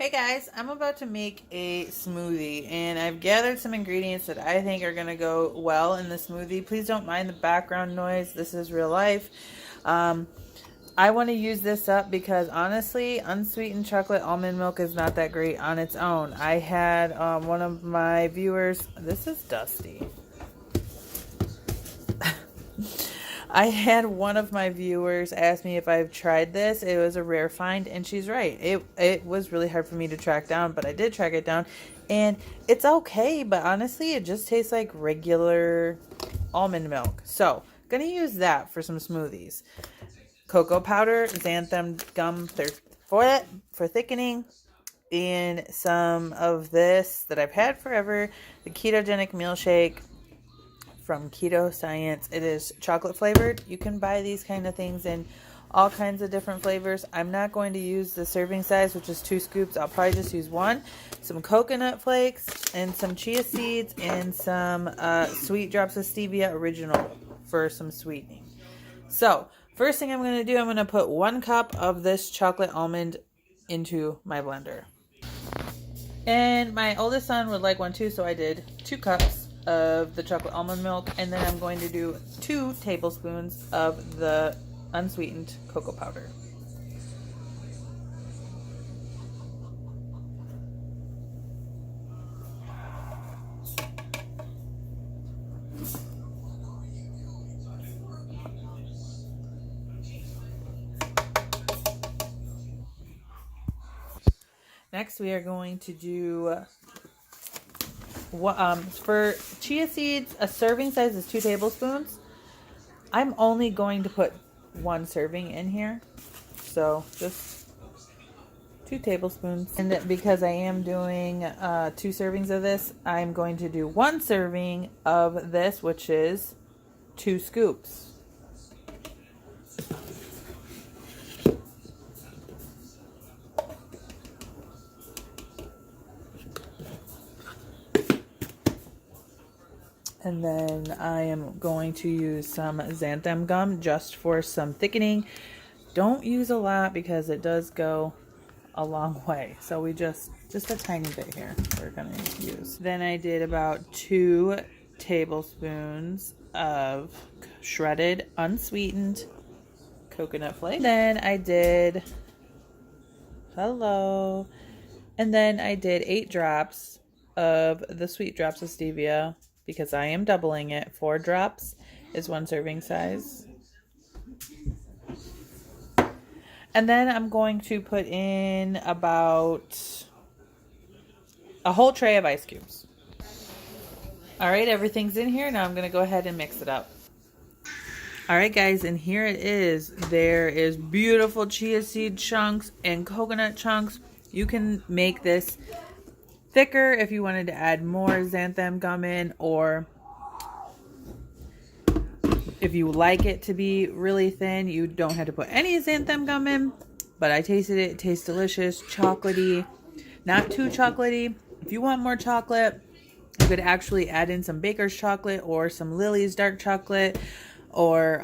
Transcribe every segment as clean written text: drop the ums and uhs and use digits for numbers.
Hey guys, I'm about to make a smoothie and I've gathered some ingredients that I think are going to go well in the smoothie. Please don't mind the background noise. This is real life. I want to use this up because honestly, unsweetened chocolate almond milk is not that great on its own. I had one of my viewers, this is dusty. I had one of my viewers ask me if I've tried this. It was a rare find, and she's right. It was really hard for me to track down, but I did track it down, and it's okay, but honestly, it just tastes like regular almond milk. So, gonna use that for some smoothies. Cocoa powder, xanthan gum for thickening, and some of this that I've had forever, the ketogenic meal shake from Keto Science. It is chocolate flavored. You can buy these kind of things in all kinds of different flavors. I'm not going to use the serving size, which is 2 scoops. I'll probably just use 1. Some coconut flakes and some chia seeds and some sweet drops of stevia original for some sweetening. So first thing I'm going to do, I'm going to put 1 cup of this chocolate almond into my blender. And my oldest son would like one too, so I did 2 cups of the chocolate almond milk, and then I'm going to do 2 tablespoons of the unsweetened cocoa powder. Next, we are going to do for chia seeds, a serving size is 2 tablespoons. I'm only going to put 1 serving in here, so just 2 tablespoons. And because I am doing 2 servings of this, I'm going to do 1 serving of this, which is 2 scoops. And then I am going to use some xanthan gum just for some thickening. Don't use a lot because it does go a long way. So we just a tiny bit here we're going to use. Then I did about 2 tablespoons of shredded unsweetened coconut flakes. Then I did, and then I did 8 drops of the sweet drops of stevia, because I am doubling it. 4 drops is 1 serving size. And then I'm going to put in about a whole tray of ice cubes. All right, everything's in here. Now I'm going to go ahead and mix it up. All right, guys, and here it is. There is beautiful chia seed chunks and coconut chunks. You can make this thicker if you wanted to add more xanthan gum in, or if you like it to be really thin, you don't have to put any xanthan gum in. But I tasted it. It tastes delicious, chocolatey, not too chocolatey. If you want more chocolate, you could actually add in some Baker's chocolate or some Lily's dark chocolate, or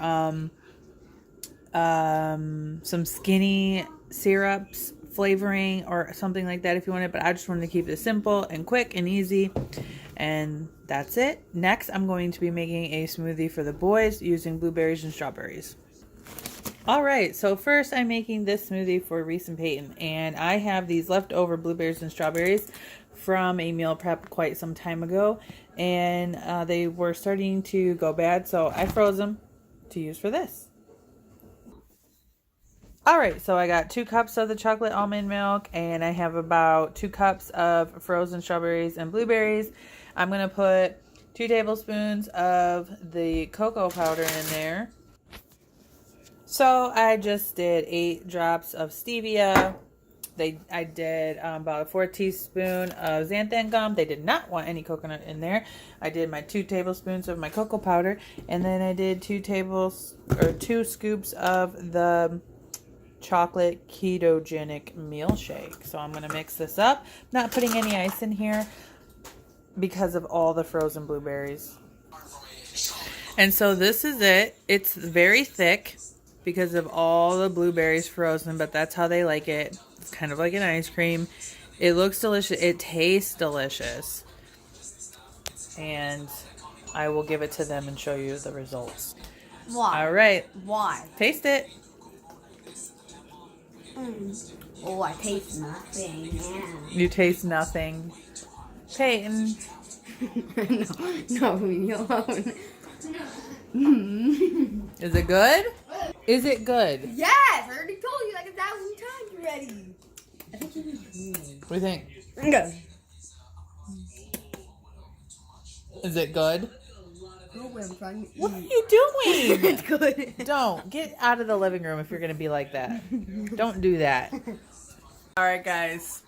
some skinny syrups flavoring or something like that if you want it, but I just wanted to keep this simple and quick and easy, and that's it. Next, I'm going to be making a smoothie for the boys using blueberries and strawberries. All right, so first I'm making this smoothie for Reese and Peyton, and I have these leftover blueberries and strawberries from a meal prep quite some time ago, and they were starting to go bad, so I froze them to use for this. Alright, so I got 2 cups of the chocolate almond milk, and I have about 2 cups of frozen strawberries and blueberries. I'm going to put 2 tablespoons of the cocoa powder in there. So I just did 8 drops of stevia. I did about a 4 teaspoon of xanthan gum. They did not want any coconut in there. I did my 2 tablespoons of my cocoa powder, and then I did 2 scoops of the chocolate ketogenic meal shake. So I'm going to mix this up. Not putting any ice in here because of all the frozen blueberries. And so this is it. It's very thick because of all the blueberries frozen, but that's how they like it. It's kind of like an ice cream. It looks delicious. It tastes delicious. And I will give it to them and show you the results. Why? All right. Why? Taste it. Oh, I taste nothing. Yeah. You taste nothing. Peyton. No, leave me alone. Is it good? Is it good? Yes, I already told you like 1,000 times already. I think you need me. What do you think? Go. Is it good? What What are you doing? It's good. Don't. Get out of the living room if you're going to be like that. Don't do that. All right, guys.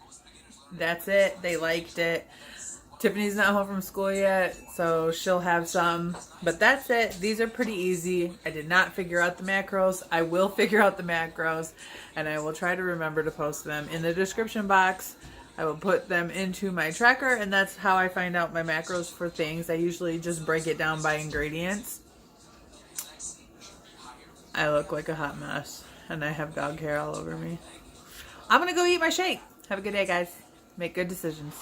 That's it. They liked it. Tiffany's not home from school yet, so she'll have some. But that's it. These are pretty easy. I did not figure out the macros. I will figure out the macros, and I will try to remember to post them in the description box. I will put them into my tracker, and that's how I find out my macros for things. I usually just break it down by ingredients. I look like a hot mess, and I have dog hair all over me. I'm going to go eat my shake. Have a good day, guys. Make good decisions.